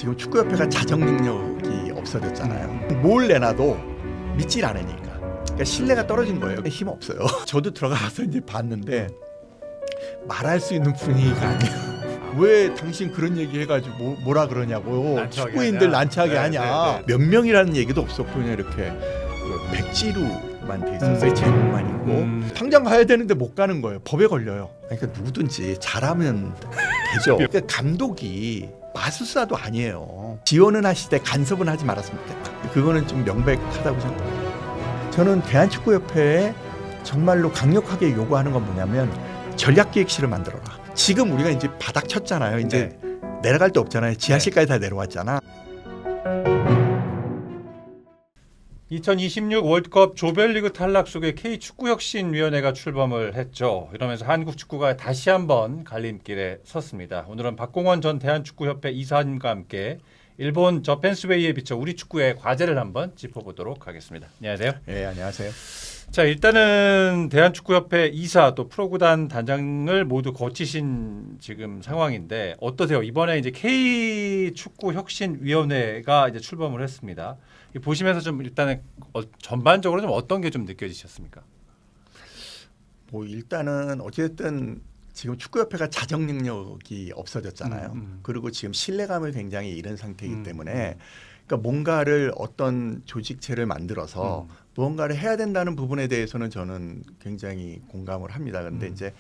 지금 축구협회가 자정 능력이 없어졌잖아요. 뭘 내놔도 믿질 않으니까. 그러니까 신뢰가 떨어진 거예요. 힘 없어요. 저도 들어가서 이제 봤는데 말할 수 있는 분위기가 아니에요. 왜 당신 그런 얘기 해가지고 뭐라 그러냐고. 난처하게 축구인들 하냐. 난처하게 네, 하냐. 네, 네. 몇 명이라는 얘기도 없었고 그냥 이렇게 백지로만 돼 있었어요. 제목만 있고 당장 가야 되는데 못 가는 거예요. 법에 걸려요. 그러니까 누구든지 잘하면 되죠. 그러니까 감독이 마술사도 아니에요. 지원은 하시되 간섭은 하지 말았으면 좋겠다. 그거는 좀 명백하다고 생각해요. 저는 대한축구협회에 정말로 강력하게 요구하는 건 뭐냐면 전략기획실을 만들어라. 지금 우리가 이제 바닥 쳤잖아요. 이제 내려갈 데 없잖아요. 지하실까지 다 내려왔잖아. 2026 월드컵 조별리그 탈락 속에 K축구혁신위원회가 출범을 했죠. 이러면서 한국 축구가 다시 한번 갈림길에 섰습니다. 오늘은 박공원 전 대한축구협회 이사님과 함께 일본 저펜스웨이에 비춰 우리 축구의 과제를 한번 짚어보도록 하겠습니다. 안녕하세요. 네, 안녕하세요. 자, 일단은 대한축구협회 이사 또 프로구단 단장을 모두 거치신 지금 상황인데 어떠세요? 이번에 이제 K축구혁신위원회가 이제 출범을 했습니다. 보시면서 좀 일단은 전반적으로 좀 어떤 게 좀 느껴지셨습니까? 뭐 일단은 어쨌든 지금 축구협회가 자정 능력이 없어졌잖아요. 그리고 지금 신뢰감을 굉장히 잃은 상태이기 때문에 그러니까 뭔가를 어떤 조직체를 만들어서 무언가를 해야 된다는 부분에 대해서는 저는 굉장히 공감을 합니다. 그런데 이제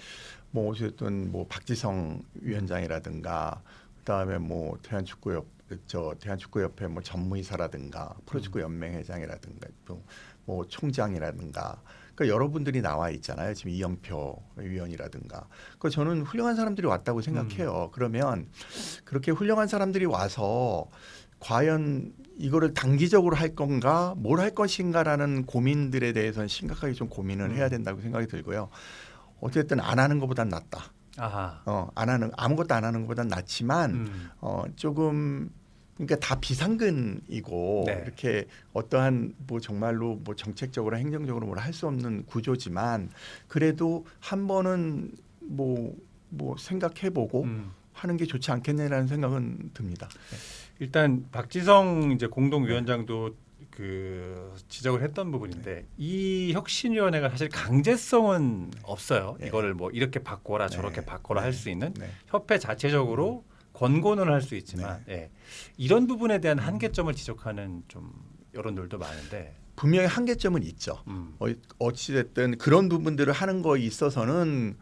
뭐 어쨌든 뭐 박지성 위원장이라든가 그다음에 뭐 대한축구협회 뭐 전무이사라든가 프로축구 연맹 회장이라든가 또 뭐 총장이라든가 그러니까 여러분들이 나와 있잖아요. 지금 이영표 위원이라든가. 그 저는 훌륭한 사람들이 왔다고 생각해요. 그러면 그렇게 훌륭한 사람들이 와서 과연 이거를 단기적으로 할 건가 뭘 할 것인가라는 고민들에 대해서는 심각하게 좀 고민을 해야 된다고 생각이 들고요. 어쨌든 안 하는 것보단 낫다. 아하. 아무것도 안 하는 것보단 낫지만 조금 그러니까 다 비상근이고 네. 이렇게 어떠한 뭐 정말로 뭐 정책적으로 행정적으로 뭘 할 수 없는 구조지만 그래도 한 번은 뭐 생각해보고 하는 게 좋지 않겠네라는 생각은 듭니다. 네. 일단 박지성 이제 공동위원장도 그 지적을 했던 부분인데 이 혁신위원회가 사실 강제성은 없어요. 네. 이거를 뭐 이렇게 바꿔라 저렇게 바꿔라 할 수 있는 협회 자체적으로 권고는 할 수 있지만 이런 부분에 대한 한계점을 지적하는 좀 여론들도 많은데 분명히 한계점은 있죠. 어찌됐든 그런 부분들을 하는 거에 있어서는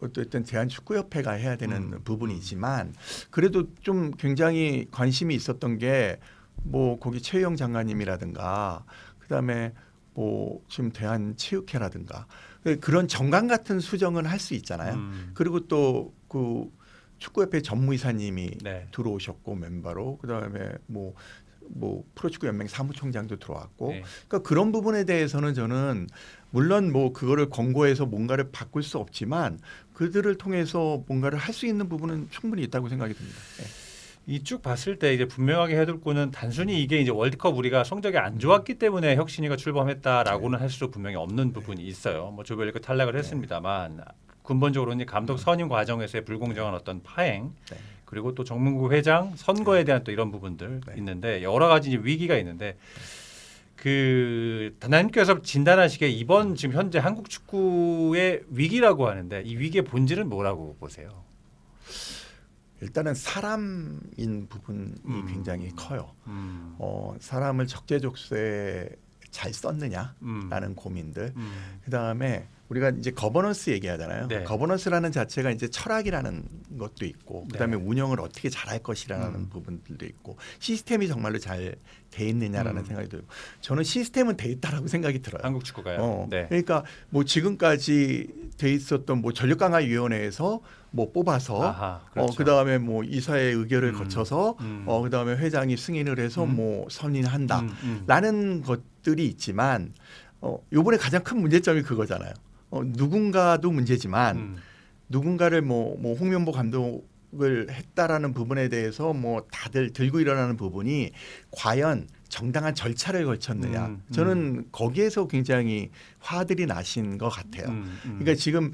어쨌든 대한축구협회가 해야 되는 부분이지만 그래도 좀 굉장히 관심이 있었던 게 뭐 거기 최영 장관님이라든가 그다음에 뭐 지금 대한체육회라든가 그런 정강 같은 수정은 할 수 있잖아요. 그리고 또 그 축구협회 전무이사님이 들어오셨고 멤버로 그다음에 뭐 프로축구 연맹 사무총장도 들어왔고 그러니까 그런 부분에 대해서는 저는 물론 뭐 그거를 권고해서 뭔가를 바꿀 수 없지만 그들을 통해서 뭔가를 할 수 있는 부분은 충분히 있다고 생각이 듭니다. 이 쭉 봤을 때 이제 분명하게 해둘 거는 단순히 이게 이제 월드컵 우리가 성적이 안 좋았기 때문에 혁신위가 출범했다라고는 할 수 분명히 없는 부분이 있어요. 뭐 조별리그 탈락을 했습니다만 근본적으로 이제 감독 선임 과정에서의 불공정한 어떤 파행 그리고 또 정문구 회장 선거에 대한 또 이런 부분들 있는데 여러 가지 이제 위기가 있는데 그 단장님께서 진단하시기에 이번 지금 현재 한국 축구의 위기라고 하는데 이 위기의 본질은 뭐라고 보세요? 일단은 사람인 부분이 굉장히 커요. 사람을 적재적소에 잘 썼느냐라는 고민들. 그다음에 우리가 이제 거버넌스 얘기하잖아요. 거버넌스라는 자체가 이제 철학이라는 것도 있고 그다음에 운영을 어떻게 잘할 것이라는 부분들도 있고 시스템이 정말로 잘 돼 있느냐라는 생각이 들고 저는 시스템은 돼 있다라고 생각이 들어요. 한국 축구가요. 그러니까 뭐 지금까지 돼 있었던 뭐 전력강화위원회에서 뭐 뽑아서 그렇죠. 그다음에 뭐 이사의 의결을 거쳐서 그다음에 회장이 승인을 해서 뭐 선임한다라는 것들이 있지만 요번에 가장 큰 문제점이 그거잖아요. 누군가도 문제지만 누군가를 뭐 홍명보 감독을 했다라는 부분에 대해서 뭐 다들 들고 일어나는 부분이 과연 정당한 절차를 거쳤느냐. 저는 거기에서 굉장히 화들이 나신 것 같아요. 그러니까 지금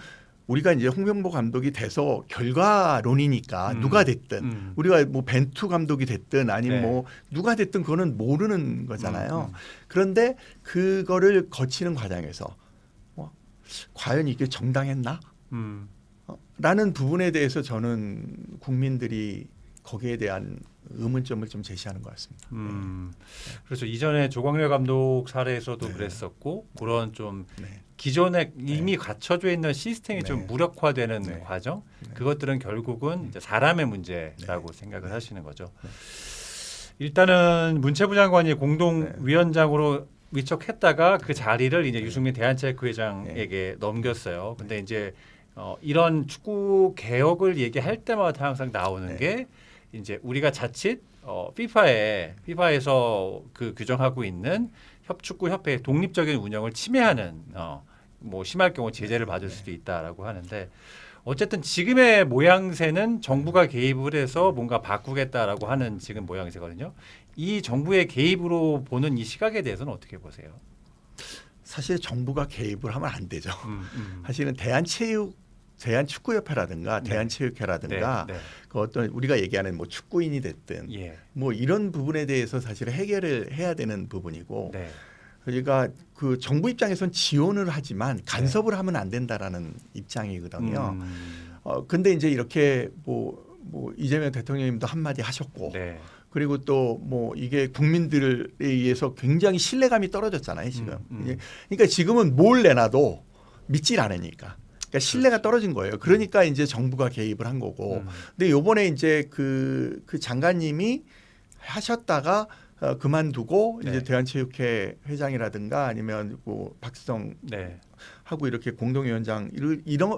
우리가 이제 홍명보 감독이 돼서 결과론이니까 누가 됐든 우리가 뭐 벤투 감독이 됐든 아니면 네. 뭐 누가 됐든 그거는 모르는 거잖아요. 그런데 그거를 거치는 과정에서 과연 이게 정당했나? 라는 부분에 대해서 저는 국민들이 거기에 대한 의문점을 좀 제시하는 것 같습니다. 그렇죠. 이전에 조광래 감독 사례에서도 네. 그랬었고 그런 좀 네. 기존에 이미 갖춰져 있는 시스템이 네. 좀 무력화되는 네. 과정, 네. 그것들은 결국은 이제 사람의 문제라고 네. 생각을 네. 하시는 거죠. 네. 일단은 문체부 장관이 네. 공동위원장으로 위촉했다가 그 자리를 이제 네. 유승민 대한체육회장에게 넘겼어요. 근데 이제 이런 축구 개혁을 얘기할 때마다 항상 나오는 네. 게 이제 우리가 자칫 피파에서 그 규정하고 있는 축구 협회의 독립적인 운영을 침해하는 뭐 심할 경우 제재를 받을 수도 있다라고 하는데 어쨌든 지금의 모양새는 정부가 개입을 해서 뭔가 바꾸겠다라고 하는 지금 모양새거든요. 이 정부의 개입으로 보는 이 시각에 대해서는 어떻게 보세요? 사실 정부가 개입을 하면 안 되죠. 사실은 대한축구협회라든가 네. 대한체육회라든가 네. 그 어떤 우리가 얘기하는 뭐 축구인이 됐든 예. 뭐 이런 부분에 대해서 사실 해결을 해야 되는 부분이고 네. 그러니까 그 정부 입장에선 지원을 하지만 간섭을 하면 안 된다라는 입장이거든요. 근데 이제 이렇게 뭐 이재명 대통령님도 한마디 하셨고 네. 그리고 또 뭐 이게 국민들에 의해서 굉장히 신뢰감이 떨어졌잖아요 지금. 그러니까 지금은 뭘 내놔도 믿질 않으니까. 그러니까 신뢰가 떨어진 거예요. 그러니까 이제 정부가 개입을 한 거고. 근데 요번에 이제 그 장관님이 하셨다가 그만두고 네. 이제 대한체육회 회장이라든가 아니면 뭐 박수성 네. 하고 이렇게 공동위원장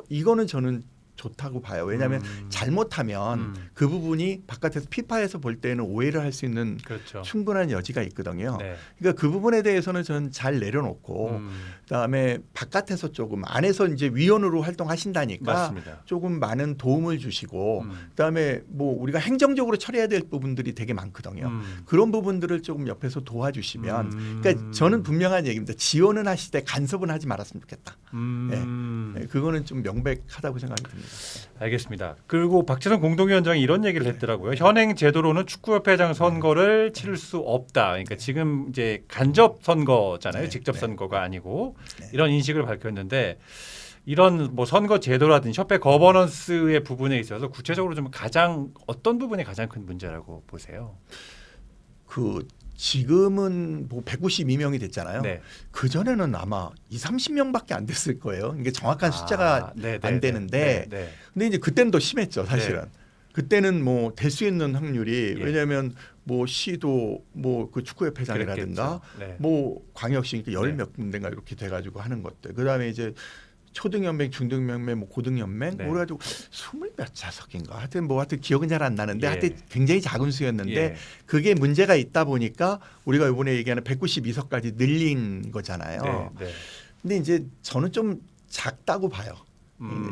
이거는 저는 좋다고 봐요. 왜냐하면 잘못하면 그 부분이 바깥에서 피파에서 볼 때는 오해를 할 수 있는 그렇죠. 충분한 여지가 있거든요. 네. 그러니까 그 부분에 대해서는 저는 잘 내려놓고 그다음에 바깥에서 조금 안에서 이제 위원으로 활동하신다니까 맞습니다. 조금 많은 도움을 주시고 그다음에 뭐 우리가 행정적으로 처리해야 될 부분들이 되게 많거든요. 그런 부분들을 조금 옆에서 도와주시면 그러니까 저는 분명한 얘기입니다. 지원은 하시되 간섭은 하지 말았으면 좋겠다. 네, 그거는 좀 명백하다고 생각이 듭니다. 알겠습니다. 그리고 박지성 공동위원장이 이런 얘기를 했더라고요. 현행 제도로는 축구협회장 선거를 치를 수 없다. 그러니까 지금 이제 간접 선거잖아요. 네. 직접 네. 선거가 아니고 네. 이런 인식을 밝혔는데 이런 뭐 선거 제도라든지 협회 거버넌스의 부분에 있어서 구체적으로 좀 가장 어떤 부분이 가장 큰 문제라고 보세요? 그 지금은 뭐 192명이 됐잖아요. 네. 그 전에는 아마 30명밖에 안 됐을 거예요. 이게 정확한 숫자가 안 되는데, 근데 이제 그때는 더 심했죠, 사실은. 네. 그때는 뭐 될 수 있는 확률이 예. 왜냐하면 뭐 시도 뭐 그 축구협회장이라든가 네. 뭐 광역시 네. 열 몇 군데가 이렇게 돼가지고 하는 것들. 그다음에 이제 초등연맹, 중등연맹, 뭐 고등연맹, 네. 그래가지고 20몇 자석인가 하여튼 기억은 잘 안 나는데 예. 하여튼 굉장히 작은 수였는데 예. 그게 문제가 있다 보니까 우리가 이번에 얘기하는 192석까지 늘린 거잖아요. 네. 네. 근데 이제 저는 좀 작다고 봐요.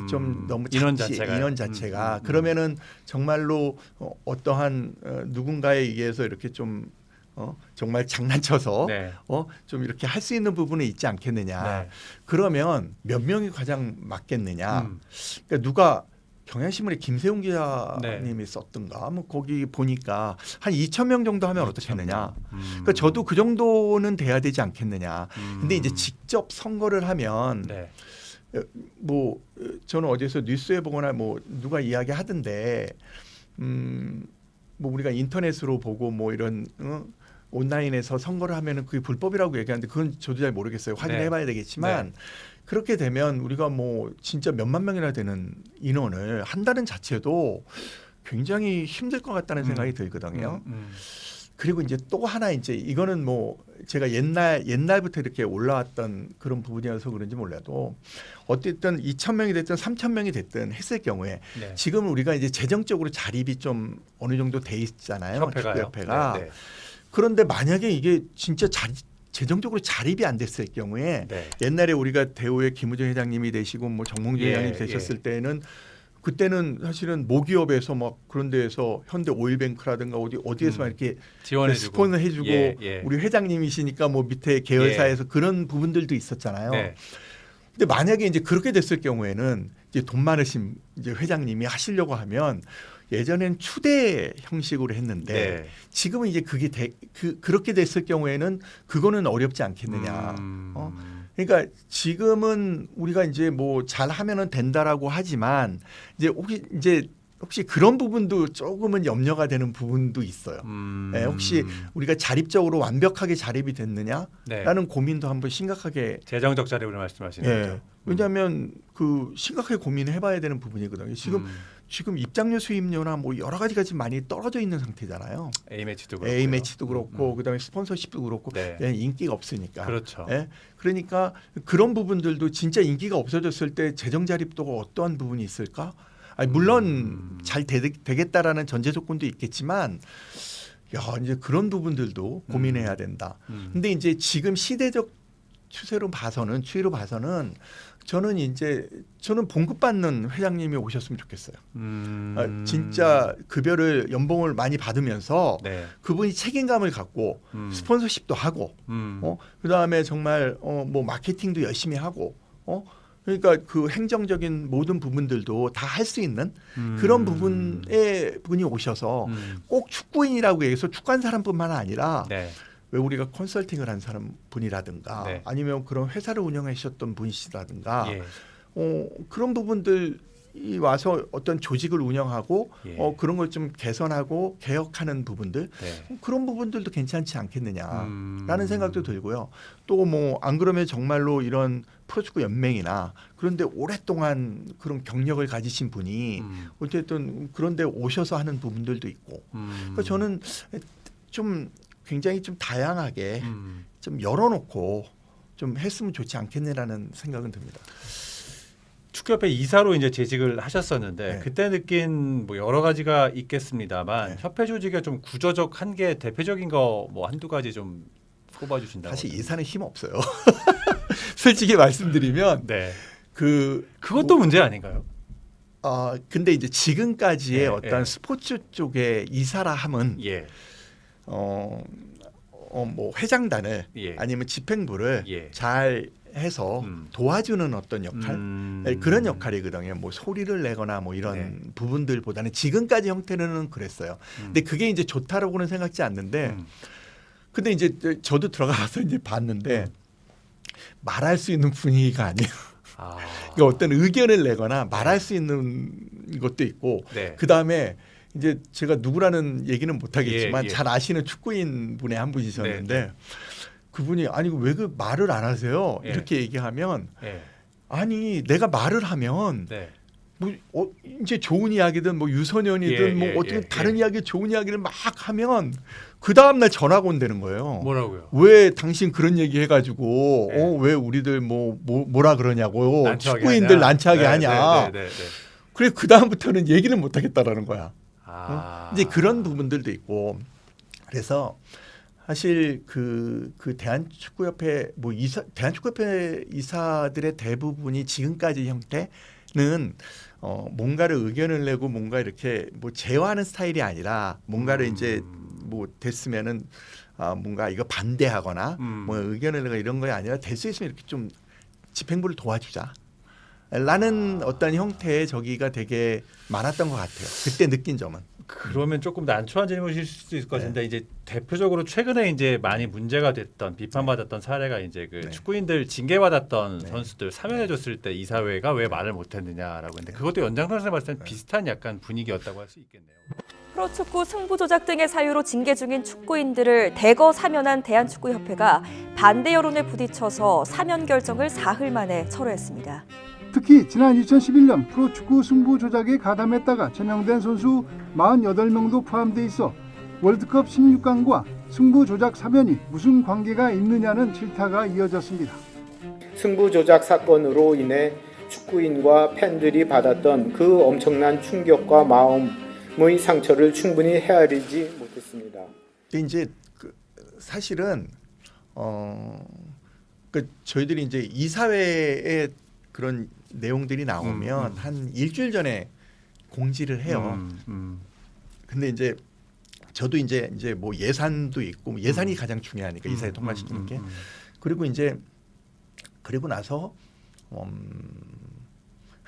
좀 너무 작지, 인원 자체가 그러면은 정말로 어떠한 누군가에 의해서 이렇게 좀 정말 장난쳐서 네. 좀 이렇게 할 수 있는 부분이 있지 않겠느냐. 네. 그러면 몇 명이 가장 맞겠느냐. 그러니까 누가 경향신문에 김세웅 기자님이 썼던가 뭐 거기 보니까 한 2,000명 정도 하면 어떻겠느냐. 그러니까 저도 그 정도는 돼야 되지 않겠느냐. 근데 이제 직접 선거를 하면 네. 뭐 저는 어디서 뉴스에 보거나 뭐 누가 이야기하던데 뭐 우리가 인터넷으로 보고 뭐 이런 온라인에서 선거를 하면은 그게 불법이라고 얘기하는데 그건 저도 잘 모르겠어요. 확인해봐야 되겠지만 네. 그렇게 되면 우리가 뭐 진짜 몇만 명이나 되는 인원을 한다는 자체도 굉장히 힘들 것 같다는 생각이 들거든요. 그리고 이제 또 하나 이제 이거는 뭐 제가 옛날부터 이렇게 올라왔던 그런 부분이어서 그런지 몰라도 어쨌든 2,000명이 됐든 3,000명이 됐든 했을 경우에 네. 지금 우리가 이제 재정적으로 자립이 좀 어느 정도 돼 있잖아요. 축구협회가. 네. 그런데 만약에 이게 진짜 재정적으로 자립이 안 됐을 경우에 네. 옛날에 우리가 대우의 김우정 회장님이 되시고 뭐 정몽주 회장님 되셨을 때는 그때는 사실은 모기업에서 막 그런 데에서 현대 오일뱅크라든가 어디에서 막 이렇게 지원해주고 스폰을 해주고 우리 회장님이시니까 뭐 밑에 계열사에서 그런 부분들도 있었잖아요. 네. 근데 만약에 이제 그렇게 됐을 경우에는 이제 돈 많으신 이제 회장님이 하시려고 하면 예전엔 추대 형식으로 했는데 네. 지금은 이제 그게 그렇게 됐을 경우에는 그거는 어렵지 않겠느냐. 그러니까 지금은 우리가 이제 뭐 잘하면은 된다라고 하지만 이제 혹시 그런 부분도 조금은 염려가 되는 부분도 있어요. 네, 혹시 우리가 자립적으로 완벽하게 자립이 됐느냐라는 네. 고민도 한번 심각하게 재정적 자립을 말씀하시는 예. 거죠. 왜냐하면 그 심각하게 고민해봐야 되는 부분이거든요. 지금 입장료 수입료나 뭐 여러 가지가 지금 많이 떨어져 있는 상태잖아요. A 매치도 그렇고 A 매치도 그렇고 그다음에 스폰서십도 그렇고 네. 인기가 없으니까. 그렇죠. 예? 그러니까 그런 부분들도 진짜 인기가 없어졌을 때 재정 자립도가 어떠한 부분이 있을까? 아니, 물론 잘 되겠다라는 전제 조건도 있겠지만 야 이제 그런 부분들도 고민해야 된다. 근데 이제 지금 시대적 추세로 봐서는 저는 봉급받는 회장님이 오셨으면 좋겠어요. 진짜 급여를 연봉을 많이 받으면서 네. 그분이 책임감을 갖고 스폰서십도 하고 그다음에 정말 뭐 마케팅도 열심히 하고 그러니까 그 행정적인 모든 부분들도 다 할 수 있는 그런 부분에 분이 오셔서 꼭 축구인이라고 해서 축구한 사람뿐만 아니라 네. 왜 우리가 컨설팅을 한 사람 분이라든가 네. 아니면 그런 회사를 운영하셨던 분이시라든가 예. 그런 부분들이 와서 어떤 조직을 운영하고 예. 그런 걸 좀 개선하고 개혁하는 부분들 네. 그런 부분들도 괜찮지 않겠느냐라는 생각도 들고요. 또 뭐 안 그러면 정말로 이런 프로축구 연맹이나 그런데 오랫동안 그런 경력을 가지신 분이 어쨌든 그런데 오셔서 하는 부분들도 있고 그러니까 저는 좀 굉장히 좀 다양하게 좀 열어놓고 좀 했으면 좋지 않겠네라는 생각은 듭니다. 축구협회 이사로 이제 재직을 하셨었는데 네. 그때 느낀 뭐 여러 가지가 있겠습니다만 네. 협회 조직의 좀 구조적 한계 대표적인 거 뭐 한두 가지 좀 꼽아주신다고. 사실 이사는 힘 없어요. 솔직히 말씀드리면 네. 뭐, 그것도 문제 아닌가요? 근데 이제 지금까지의 네, 어떤 네. 스포츠 쪽의 이사라 함은 예. 뭐 회장단을 예. 아니면 집행부를 예. 잘 해서 도와주는 어떤 역할 그런 역할이거든요. 뭐 소리를 내거나 뭐 이런 네. 부분들보다는 지금까지 형태는 그랬어요. 근데 그게 이제 좋다라고는 생각지 않는데 근데 이제 저도 들어가서 이제 봤는데 말할 수 있는 분위기가 아니에요. 그러니까 어떤 의견을 내거나 말할 수 있는 것도 있고 네. 그 다음에 이제 제가 누구라는 얘기는 못하겠지만 예. 잘 아시는 축구인 분의 한 분이셨는데 네. 그분이 아니 왜 그 말을 안 하세요? 예. 이렇게 얘기하면 예. 아니 내가 말을 하면 네. 뭐 이제 좋은 이야기든 뭐 유소년이든 뭐 어떻게 다른 예. 이야기 좋은 이야기를 막 하면 그 다음 날 전화가 온다는 거예요. 뭐라고요? 왜 당신 그런 얘기 해가지고 네. 왜 우리들 뭐라 그러냐고 난처하게 축구인들 하냐? 난처하게 하냐. 네. 그래 그 다음부터는 얘기를 못 하겠다라는 거야. 이제 그런 부분들도 있고 그래서 사실 그 대한축구협회 뭐 대한축구협회 이사들의 대부분이 지금까지 형태는 뭔가를 의견을 내고 뭔가 이렇게 뭐 제어하는 스타일이 아니라 뭔가를 이제 뭐 됐으면은 뭔가 이거 반대하거나 뭐 의견을 내가 이런 거에 아니라 될 수 있으면 이렇게 좀 집행부를 도와주자. 라는 어떤 형태의 저기가 되게 많았던 것 같아요. 그때 느낀 점은. 그러면 조금 난처한 질문이실 수도 있을 것 같은데 이제 대표적으로 최근에 이제 많이 문제가 됐던 비판받았던 사례가 이제 그 축구인들 징계받았던 선수들 사면해줬을 때 이사회가 왜 말을 못했느냐라고 했는데 그것도 연장선에서 봤을 때 비슷한 약간 분위기였다고 할 수 있겠네요. 프로축구 승부 조작 등의 사유로 징계 중인 축구인들을 대거 사면한 대한축구협회가 반대 여론에 부딪혀서 사면 결정을 사흘 만에 철회했습니다. 특히 지난 2011년 프로축구 승부 조작에 가담했다가 제명된 선수 48명도 포함돼 있어 월드컵 16강과 승부 조작 사면이 무슨 관계가 있느냐는 질타가 이어졌습니다. 승부 조작 사건으로 인해 축구인과 팬들이 받았던 그 엄청난 충격과 마음의 상처를 충분히 헤아리지 못했습니다. 근데 이제 사실은 저희들이 이제 이사회에 그런 내용들이 나오면 한 일주일 전에 공지를 해요. 근데 이제 저도 이제 뭐 예산도 있고 예산이 가장 중요하니까 이사회 통과시키는 게 그리고 이제 그리고 나서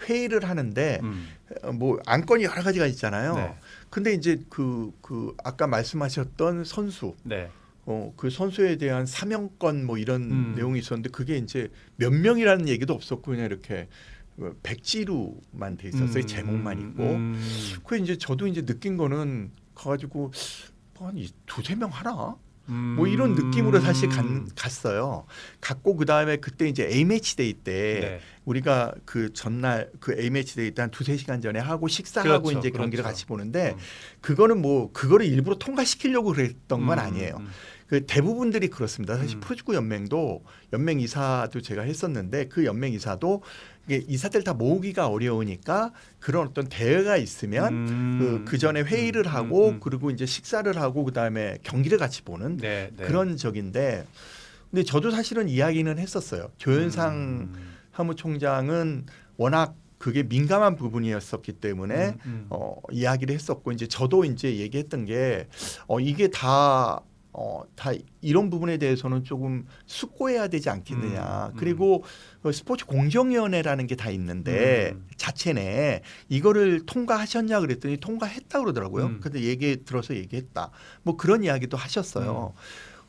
회의를 하는데 음. 뭐 안건이 여러 가지가 있잖아요. 네. 근데 이제 그 아까 말씀하셨던 선수 네. 그 선수에 대한 사명권 뭐 이런 음. 내용이 있었는데 그게 이제 몇 명이라는 얘기도 없었고 그냥 이렇게 백지로만 돼 있었어요. 제목만 있고. 그 이제 저도 이제 느낀 거는 가가지고 한 두세 명 하나? 뭐 이런 느낌으로 사실 갔어요. 갔고 그 다음에 그때 이제 A 매치 데이 때 네. 우리가 그 전날 그 A 매치 데이 때 한 두세 시간 전에 하고 식사하고 그렇죠, 이제 경기를 그렇죠. 같이 보는데 그거는 뭐 그거를 일부러 통과시키려고 그랬던 건 아니에요. 그 대부분들이 그렇습니다. 사실 프로축구 연맹도 연맹 이사도 제가 했었는데 그 연맹 이사도 이게 이사들 다 모으기가 어려우니까 그런 어떤 대회가 있으면 그 전에 회의를 하고 그리고 이제 식사를 하고 그 다음에 경기를 같이 보는 네, 네. 그런 적인데 근데 저도 사실은 이야기는 했었어요. 조현상 사무총장은 워낙 그게 민감한 부분이었었기 때문에 이야기를 했었고 이제 저도 이제 얘기했던 게 이게 다 이런 부분에 대해서는 조금 숙고해야 되지 않겠느냐. 그리고 스포츠 공정위원회라는 게 다 있는데 자체 내에 이거를 통과하셨냐 그랬더니 통과했다 그러더라고요. 근데 들어서 얘기했다. 뭐 그런 이야기도 하셨어요.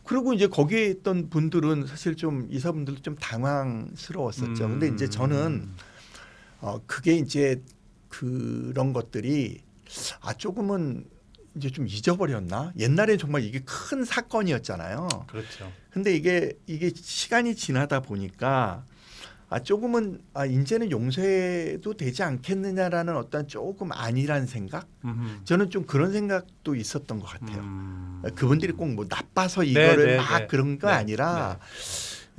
그리고 이제 거기에 있던 분들은 사실 좀 이사분들도 좀 당황스러웠었죠. 근데 이제 저는 그게 이제 그런 것들이 조금은 이제 좀 잊어버렸나? 옛날엔 정말 이게 큰 사건이었잖아요. 그렇죠. 근데 이게 시간이 지나다 보니까 조금은 이제는 용서해도 되지 않겠느냐라는 어떤 조금 아니란 생각? 저는 좀 그런 생각도 있었던 것 같아요. 그분들이 꼭 뭐 나빠서 이거를 막 그런 거 아니라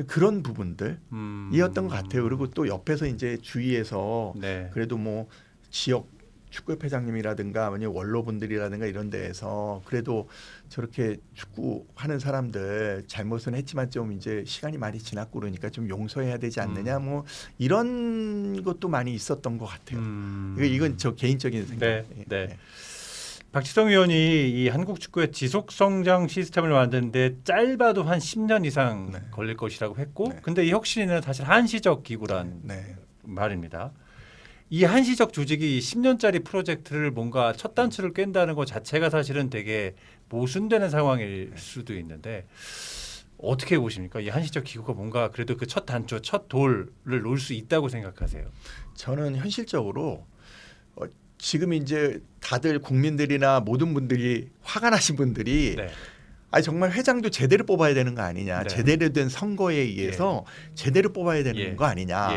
그런 부분들이었던 것 같아요. 그리고 또 옆에서 이제 주위에서 그래도 뭐 지역 축구협회장님이라든가 아니면 원로분들이라든가 이런 데에서 그래도 저렇게 축구하는 사람들 잘못은 했지만 좀 이제 시간이 많이 지났고 그러니까 좀 용서해야 되지 않느냐 뭐 이런 것도 많이 있었던 것 같아요. 이건 저 개인적인 생각. 네. 박지성 위원이 이 한국 축구의 지속 성장 시스템을 만드는데 짧아도 한 10년 이상 걸릴 것이라고 했고, 근데 이 혁신위는 사실 한시적 기구란 말입니다. 이 한시적 조직이 10년짜리 프로젝트를 뭔가 첫 단추를 깬다는 것 자체가 사실은 되게 모순되는 상황일 수도 있는데 어떻게 보십니까? 이 한시적 기구가 뭔가 그래도 그 첫 단추, 첫 돌을 놓을 수 있다고 생각하세요? 저는 현실적으로 지금 이제 다들 국민들이나 모든 분들이 화가 나신 분들이 정말 회장도 제대로 뽑아야 되는 거 아니냐. 제대로 된 선거에 의해서 제대로 뽑아야 되는 거 아니냐.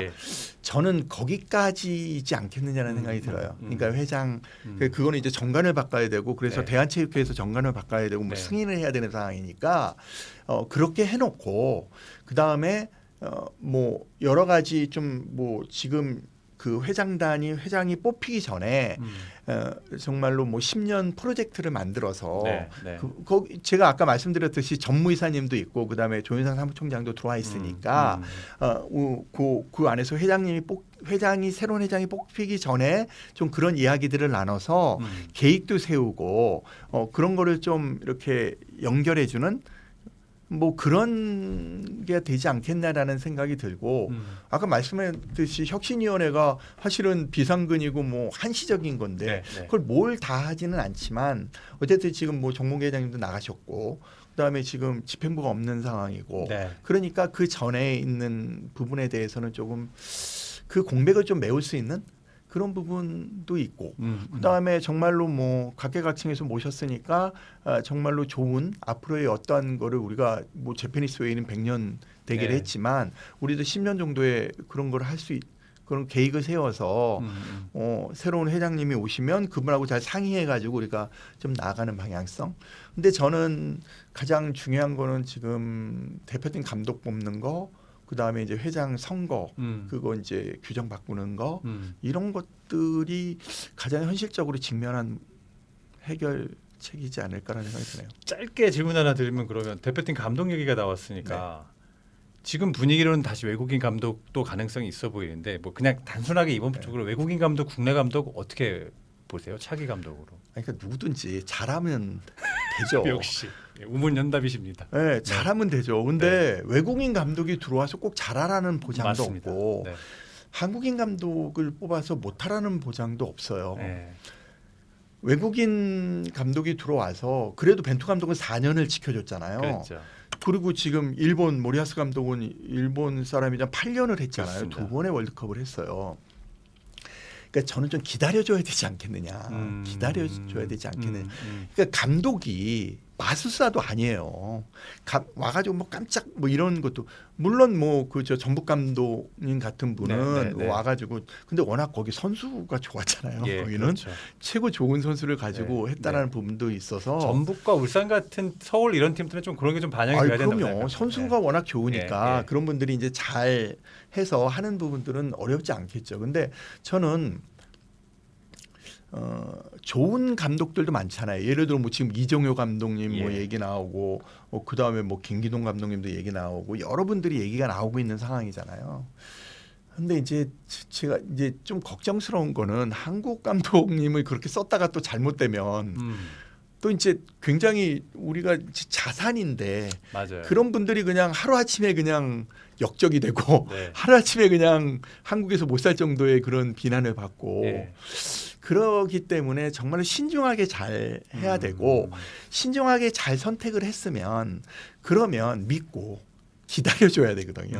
저는 거기까지이지 않겠느냐는 생각이 들어요. 그러니까 회장 그거는 이제 정관을 바꿔야 되고 그래서 대한체육회에서 정관을 바꿔야 되고 뭐 승인을 해야 되는 상황이니까 그렇게 해놓고 그 다음에 뭐 여러 가지 좀 뭐 지금 그 회장이 뽑히기 전에 정말로 뭐 10년 프로젝트를 만들어서 제가 아까 말씀드렸듯이 전무이사님도 있고 그다음에 조현상 사무총장도 들어와 있으니까 그 안에서 새로운 회장이 뽑히기 전에 좀 그런 이야기들을 나눠서 계획도 세우고 그런 거를 좀 이렇게 연결해주는 뭐 그런 게 되지 않겠나라는 생각이 들고 아까 말씀했듯이 혁신위원회가 사실은 비상근이고 뭐 한시적인 건데 그걸 뭘 다 하지는 않지만 어쨌든 지금 뭐 정몽계 회장님도 나가셨고 그다음에 지금 집행부가 없는 상황이고 그러니까 그 전에 있는 부분에 대해서는 조금 그 공백을 좀 메울 수 있는 그런 부분도 있고 그다음에 정말로 뭐 각계각층에서 모셨으니까 정말로 좋은 앞으로의 어떠한 거를 우리가 뭐 재페니스 웨이는 100년 되기를 했지만 우리도 10년 정도의 그런 걸 할 수 그런 계획을 세워서 새로운 회장님이 오시면 그분하고 잘 상의해가지고 우리가 좀 나아가는 방향성. 근데 저는 가장 중요한 거는 지금 대표팀 감독 뽑는 거 그다음에 이제 회장 선거 그거 이제 규정 바꾸는 거 이런 것들이 가장 현실적으로 직면한 해결책이지 않을까라는 생각이 드네요. 짧게 질문 하나 드리면 그러면 대표팀 감독 얘기가 나왔으니까 지금 분위기로는 다시 외국인 감독도 가능성이 있어 보이는데 뭐 그냥 단순하게 이번적으로 외국인 감독, 국내 감독 어떻게 보세요? 차기 감독으로. 그러니까 누구든지 잘하면 되죠. 역시 우문연답이십니다. 잘하면 되죠. 근데 외국인 감독이 들어와서 꼭 잘하라는 보장도 없고 한국인 감독을 뽑아서 못하라는 보장도 없어요. 네. 외국인 감독이 들어와서 그래도 벤투 감독은 4년을 지켜줬잖아요. 그렇죠. 그리고 지금 일본 모리아스 감독은 일본 사람이랑 8년을 했잖아요. 그렇습니다. 2번의 월드컵을 했어요. 그러니까 저는 좀 기다려줘야 되지 않겠느냐. 기다려줘야 되지 않겠느냐. 그러니까 감독이 마술사도 아니에요. 와가지고 뭐 깜짝 뭐 이런 것도 물론 뭐 그 저 전북 감독님 같은 분은 네. 와가지고 근데 워낙 거기 선수가 좋았잖아요. 예, 거기는 그렇죠. 최고 좋은 선수를 가지고 네, 했다라는 부분도 있어서 전북과 울산 같은 서울 이런 팀들은 좀 그런 게 좀 반영이 돼야 된다고 그럼요. 생각합니다. 선수가 워낙 좋으니까 예, 예. 그런 분들이 이제 잘 해서 하는 부분들은 어렵지 않겠죠. 근데 저는 좋은 감독들도 많잖아요. 예를 들어 뭐 지금 이정효 감독님 뭐 예. 얘기 나오고 그 다음에 뭐 김기동 감독님도 얘기 나오고 여러분들이 얘기가 나오고 있는 상황이잖아요. 근데 이제 제가 이제 좀 걱정스러운 거는 한국 감독님을 그렇게 썼다가 또 잘못되면 또 이제 굉장히 우리가 자산인데 맞아요. 그런 분들이 그냥 하루아침에 그냥 역적이 되고 네. 하루아침에 그냥 한국에서 못 살 정도의 그런 비난을 받고 예. 그러기 때문에 정말 신중하게 잘 해야 되고 신중하게 잘 선택을 했으면 그러면 믿고 기다려줘야 되거든요.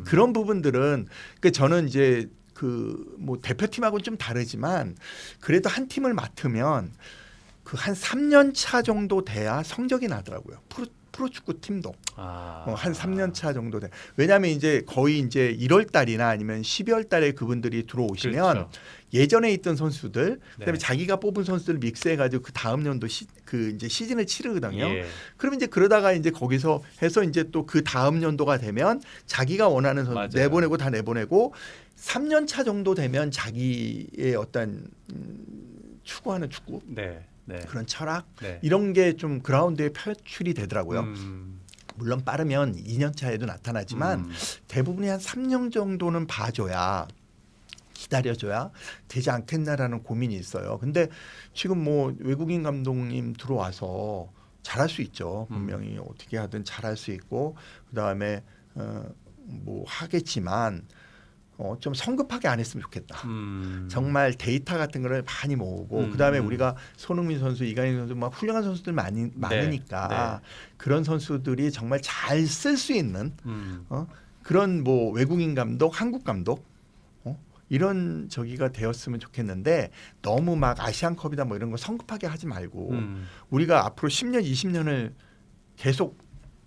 그런 부분들은 그러니까 저는 이제 그 뭐 대표팀하고는 좀 다르지만 그래도 한 팀을 맡으면 그 한 3년 차 정도 돼야 성적이 나더라고요. 프로축구 팀도 한 3년 차 정도 돼. 왜냐하면 이제 거의 이제 1월 달이나 아니면 12월 달에 그분들이 들어오시면 그렇죠. 예전에 있던 선수들 그다음에 네. 자기가 뽑은 선수들을 믹스해가지고 그 다음 연도 그 이제 시즌을 치르거든요. 예. 그러면 이제 그러다가 이제 거기서 해서 이제 또 그 다음 연도가 되면 자기가 원하는 선수 맞아요. 내보내고 다 내보내고 3년 차 정도 되면 자기의 어떤 추구하는 축구 네. 네. 그런 철학 네. 이런 게 좀 그라운드에 표출이 되더라고요. 음. 물론 빠르면 2년 차에도 나타나지만 대부분이 한 3년 정도는 봐줘야 기다려줘야 되지 않겠나라는 고민이 있어요. 근데 지금 뭐 외국인 감독님 들어와서 잘할 수 있죠. 분명히 어떻게 하든 잘할 수 있고 그다음에 뭐 하겠지만 좀 성급하게 안 했으면 좋겠다. 정말 데이터 같은 거를 많이 모으고 그다음에 우리가 손흥민 선수, 이강인 선수 막 훌륭한 선수들 많으니까 네. 그런 선수들이 정말 잘 쓸 수 있는 그런 뭐 외국인 감독, 한국 감독 이런 저기가 되었으면 좋겠는데 너무 막 아시안컵이다 뭐 이런 거 성급하게 하지 말고 우리가 앞으로 10년, 20년을 계속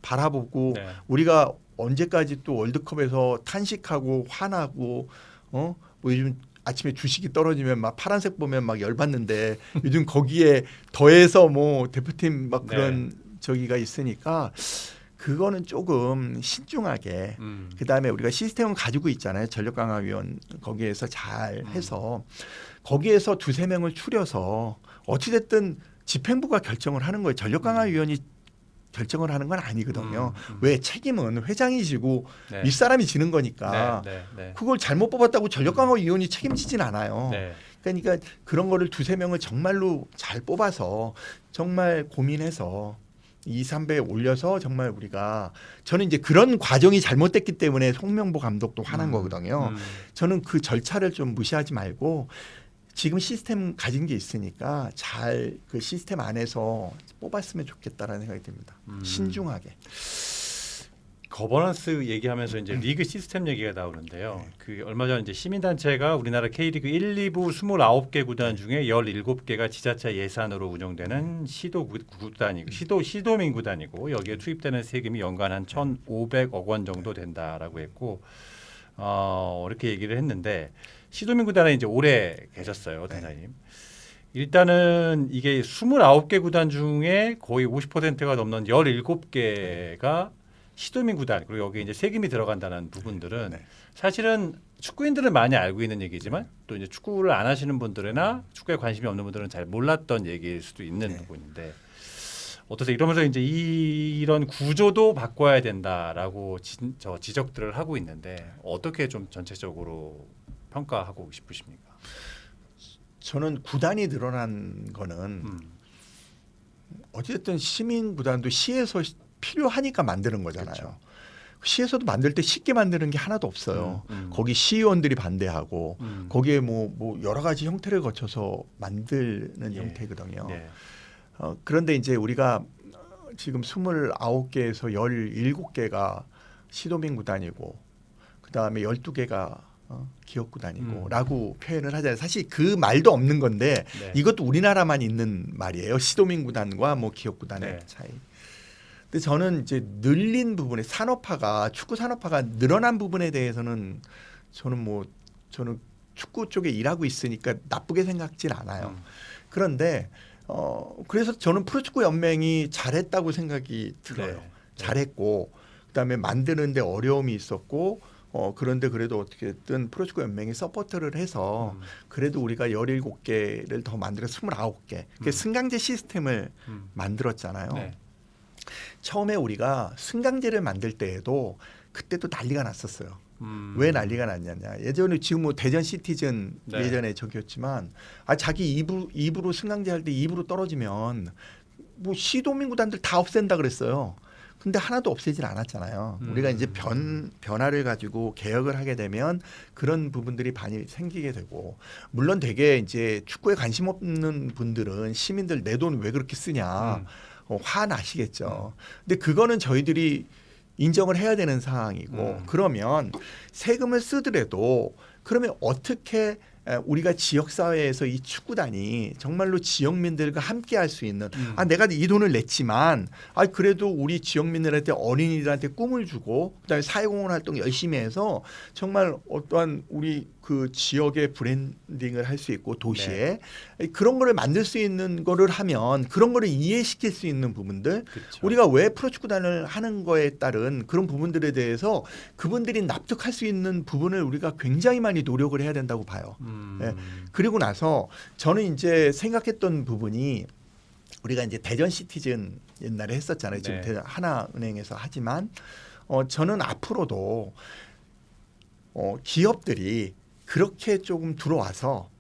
바라보고 네. 우리가 언제까지 또 월드컵에서 탄식하고 화나고 뭐 요즘 아침에 주식이 떨어지면 막 파란색 보면 막 열받는데 요즘 거기에 더해서 뭐 대표팀 막 그런 저기가 있으니까 그거는 조금 신중하게 그다음에 우리가 시스템은 가지고 있잖아요. 전력강화위원 거기에서 잘 해서 거기에서 2-3명을 추려서 어찌됐든 집행부가 결정을 하는 거예요. 전력강화위원이 결정을 하는 건 아니거든요. 왜 책임은 회장이 지고 네. 윗사람이 지는 거니까 네. 네. 그걸 잘못 뽑았다고 전력강화위원이 책임지진 않아요. 네. 그러니까 그런 거를 2-3명을 정말로 잘 뽑아서 정말 고민해서 2-3배에 올려서 정말 우리가 저는 이제 그런 과정이 잘못됐기 때문에 송명보 감독도 화난 거거든요. 저는 그 절차를 좀 무시하지 말고 지금 시스템 가진 게 있으니까 잘 그 시스템 안에서 뽑았으면 좋겠다라는 생각이 듭니다. 신중하게. 거버넌스 얘기하면서 이제 리그 시스템 얘기가 나오는데요. 그 얼마 전 이제 시민단체가 우리나라 K리그 1, 2부 29개 구단 중에 17개가 지자체 예산으로 운영되는 시도민 구단이고 여기에 투입되는 세금이 연간 한 1,500억 원 정도 된다라고 했고 이렇게 얘기를 했는데 시도민 구단에 이제 오래 계셨어요, 단장님. 일단은 이게 29개 구단 중에 거의 50%가 넘는 17개가 시도민 구단 그리고 여기 이제 세금이 들어간다는 부분들은 사실은 축구인들은 많이 알고 있는 얘기지만 또 이제 축구를 안 하시는 분들이나 축구에 관심이 없는 분들은 잘 몰랐던 얘기일 수도 있는 부분인데 어떠세요? 이러면서 이제 이런 구조도 바꿔야 된다라고 지적들을 하고 있는데 어떻게 좀 전체적으로 평가하고 싶으십니까? 저는 구단이 늘어난 거는 어쨌든 시민 구단도 시에서 필요하니까 만드는 거잖아요. 그렇죠. 시에서도 만들 때 쉽게 만드는 게 하나도 없어요. 거기 시의원들이 반대하고 거기에 뭐 여러 가지 형태를 거쳐서 만드는 예. 형태거든요. 네. 그런데 이제 우리가 지금 29개에서 17개가 시도민 구단이고 그다음에 12개가 기업 구단이고라고 표현을 하잖아요. 사실 그 말도 없는 건데 네. 이것도 우리나라만 있는 말이에요. 시도민 구단과 뭐 기업 구단의 네. 차이. 근데 저는 이제 늘린 부분에 산업화가 축구 산업화가 늘어난 부분에 대해서는 저는 축구 쪽에 일하고 있으니까 나쁘게 생각진 않아요. 그런데 그래서 저는 프로축구 연맹이 잘했다고 생각이 들어요. 네. 잘했고 그다음에 만드는데 어려움이 있었고 그런데 그래도 어떻게든 프로축구 연맹이 서포트를 해서 그래도 우리가 17개를 더 만들어 29개. 그 승강제 시스템을 만들었잖아요. 네. 처음에 우리가 승강제를 만들 때에도 그때도 난리가 났었어요. 왜 난리가 났냐냐. 예전에 지금 뭐 대전 시티즌 네. 예전에 저기였지만 자기 2부로 승강제 할 때 2부로 떨어지면 뭐 시도민 구단들 다 없앤다 그랬어요. 근데 하나도 없애질 않았잖아요. 우리가 이제 변화를 가지고 개혁을 하게 되면 그런 부분들이 많이 생기게 되고 물론 되게 이제 축구에 관심 없는 분들은 시민들 내 돈 왜 그렇게 쓰냐 화나시겠죠. 근데 그거는 저희들이 인정을 해야 되는 상황이고 그러면 세금을 쓰더라도 그러면 어떻게 우리가 지역사회에서 이 축구단이 정말로 지역민들과 함께 할 수 있는 내가 이 돈을 냈지만 그래도 우리 지역민들한테 어린이들한테 꿈을 주고 그다음에 사회공헌 활동 열심히 해서 정말 어떠한 우리 그 지역의 브랜딩을 할 수 있고 도시에 그런 거를 만들 수 있는 거를 하면 그런 거를 이해시킬 수 있는 부분들 그쵸. 우리가 왜 프로축구단을 하는 거에 따른 그런 부분들에 대해서 그분들이 납득할 수 있는 부분을 우리가 굉장히 많이 노력을 해야 된다고 봐요. 예. 그리고 나서 저는 이제 생각했던 부분이 우리가 이제 대전 시티즌 옛날에 했었잖아요. 지금 네. 하나은행에서 하지만 저는 앞으로도 기업들이 그렇게 조금 들어와서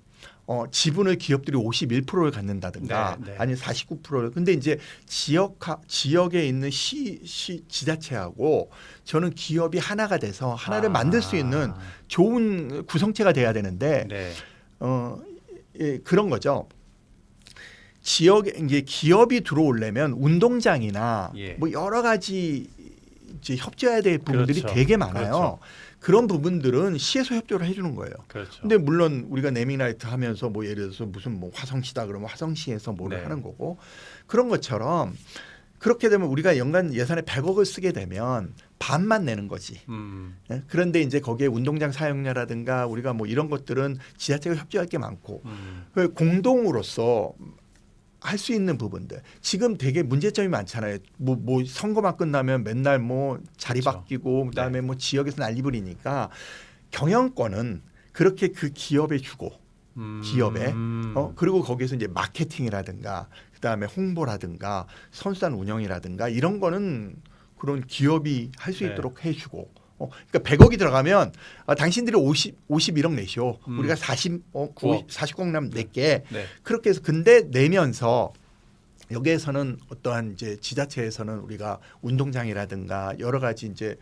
지분을 기업들이 51%를 갖는다든가 네, 네. 아니면 49%를 근데 이제 지역에 있는 지자체하고 저는 기업이 하나가 돼서 하나를 만들 수 있는 좋은 구성체가 돼야 되는데 네. 예, 그런 거죠. 지역에 이제 기업이 들어오려면 운동장이나 예. 뭐 여러 가지 이제 협조해야 될 부분들이 그렇죠. 되게 많아요. 그렇죠. 그런 부분들은 시에서 협조를 해주는 거예요. 그렇죠. 근데 물론 우리가 네밍라이트 하면서 뭐 예를 들어서 무슨 뭐 화성시다 그러면 화성시에서 뭐를 네. 하는 거고 그런 것처럼 그렇게 되면 우리가 연간 예산에 100억을 쓰게 되면 반만 내는 거지. 예? 그런데 이제 거기에 운동장 사용료라든가 우리가 뭐 이런 것들은 지자체가 협조할 게 많고 공동으로서 할 수 있는 부분들 지금 되게 문제점이 많잖아요. 뭐 선거만 끝나면 맨날 뭐 자리 그렇죠. 바뀌고 그다음에 네. 뭐 지역에서 난리 부리니까 경영권은 그렇게 그 기업에 주고 기업에 그리고 거기에서 이제 마케팅이라든가 그다음에 홍보라든가 선수단 운영이라든가 이런 거는 그런 기업이 할 수 네. 있도록 해주고 그러니까 100억이 들어가면 당신들이 51억 내시오. 우리가 49억 낼게. 네. 그렇게 해서 근데 내면서 여기에서는 어떠한 이제 지자체에서는 우리가 운동장이라든가 여러 가지 이제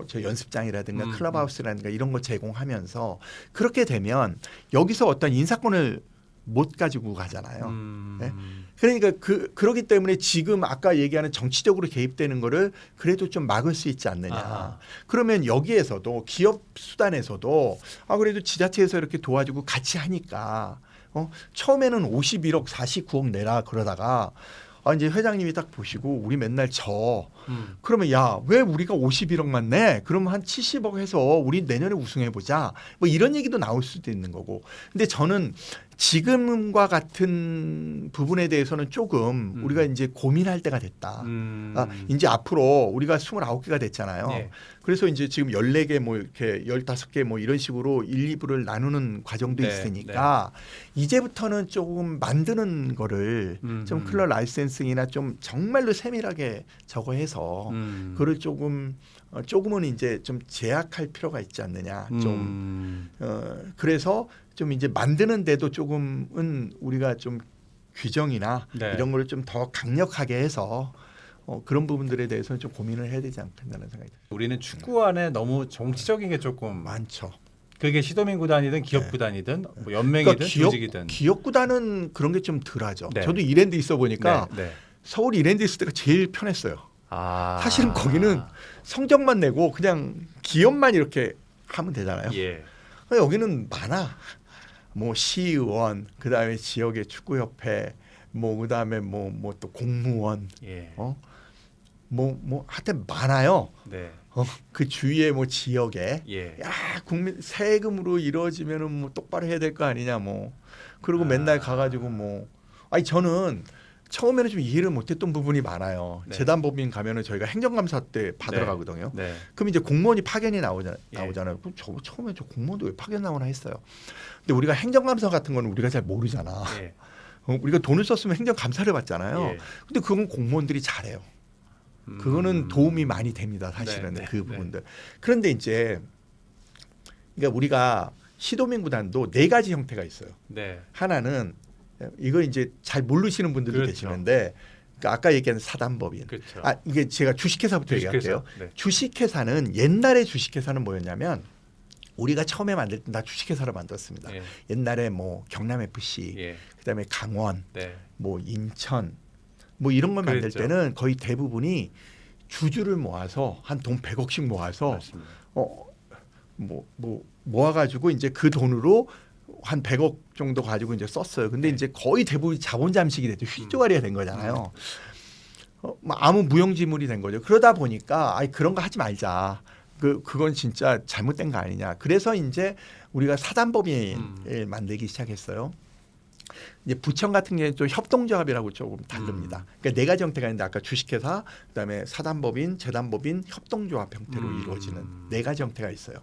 저 연습장이라든가 클럽하우스라든가 이런 거 제공하면서 그렇게 되면 여기서 어떤 인사권을 못 가지고 가잖아요. 네? 그러니까 그러기 때문에 지금 아까 얘기하는 정치적으로 개입되는 거를 그래도 좀 막을 수 있지 않느냐. 아하. 그러면 여기에서도 기업 수단에서도 그래도 지자체에서 이렇게 도와주고 같이 하니까 처음에는 51억 49억 내라 그러다가 이제 회장님이 딱 보시고 우리 맨날 그러면 야 왜 우리가 51억만 내? 그러면 한 70억 해서 우리 내년에 우승해 보자. 뭐 이런 얘기도 나올 수도 있는 거고. 근데 저는 지금과 같은 부분에 대해서는 조금 우리가 이제 고민할 때가 됐다. 이제 앞으로 우리가 29개가 됐잖아요. 네. 그래서 이제 지금 14개 뭐 이렇게 15개 뭐 이런 식으로 1, 2부를 나누는 과정도 네, 있으니까 이제부터는 조금 만드는 거를 좀 클럽 라이센싱이나 좀 정말로 세밀하게 저거 해서 그걸 조금은 이제 좀 제약할 필요가 있지 않느냐. 좀 그래서 좀 이제 만드는데도 조금은 우리가 좀 규정이나 네. 이런 거를 좀 더 강력하게 해서 그런 부분들에 대해서는 좀 고민을 해야 되지 않겠나는 생각이 듭니다. 우리는 축구 안에 너무 정치적인 게 조금 많죠. 그게 시도민 구단이든 기업 네. 구단이든 뭐 연맹이든 그러니까 조직이든 기업 구단은 그런 게 좀 덜하죠. 네. 저도 이랜드 있어 보니까 네. 서울 이랜드 있을 때가 제일 편했어요. 아. 사실은 거기는 성적만 내고 그냥 기업만 이렇게 하면 되잖아요. 예. 여기는 많아. 뭐 시의원, 그다음에 지역의 축구협회, 뭐 그다음에 뭐 또 공무원, 예. 뭐 하여튼 많아요. 네. 그 주위에 뭐 지역에 예. 야 국민 세금으로 이루어지면은 뭐 똑바로 해야 될 거 아니냐 뭐. 그리고 맨날 가가지고 뭐 아니 저는 처음에는 좀 이해를 못했던 부분이 많아요. 네. 재단법인 가면은 저희가 행정감사 때 받으러 네. 가거든요. 네. 그럼 이제 공무원이 파견이 예. 나오잖아요. 그럼 저 처음에 저 공무원도 왜 파견 나오나 했어요. 근데 우리가 행정감사 같은 거는 우리가 잘 모르잖아. 예. 우리가 돈을 썼으면 행정감사를 받잖아요. 예. 근데 그건 공무원들이 잘해요. 그거는 도움이 많이 됩니다. 사실은 네, 네, 그 부분들. 그런데 이제 그러니까 우리가 시도민 구단도 4가지 형태가 있어요. 네. 하나는 이거 이제 잘 모르시는 분들도 그렇죠. 계시는데 그러니까 아까 얘기한 사단법인. 그렇죠. 아 이게 제가 주식회사부터 주식회사. 얘기할게요. 네. 주식회사는 옛날에 주식회사는 뭐였냐면 우리가 처음에 만들 때 다 주식회사를 만들었습니다. 예. 옛날에 뭐 경남 FC, 예. 그다음에 강원, 네. 뭐 인천, 뭐 이런 걸 만들 그랬죠. 때는 거의 대부분이 주주를 모아서 한 돈 100억씩 모아서 맞습니다. 모아가지고 이제 그 돈으로 한 100억 정도 가지고 이제 썼어요. 근데 네. 이제 거의 대부분 자본 잠식이 됐죠. 휘조가리가 된 거잖아요. 뭐 아무 무용지물이 된 거죠. 그러다 보니까 아이 그런 거 하지 말자. 그건 진짜 잘못된 거 아니냐. 그래서 이제 우리가 사단법인을 만들기 시작했어요. 이제 부청 같은 경우는 좀 협동조합이라고 조금 다릅니다. 그러니까 4가지 형태가 있는데 아까 주식회사, 그다음에 사단법인, 재단법인, 협동조합 형태로 이루어지는 4가지 형태가 있어요.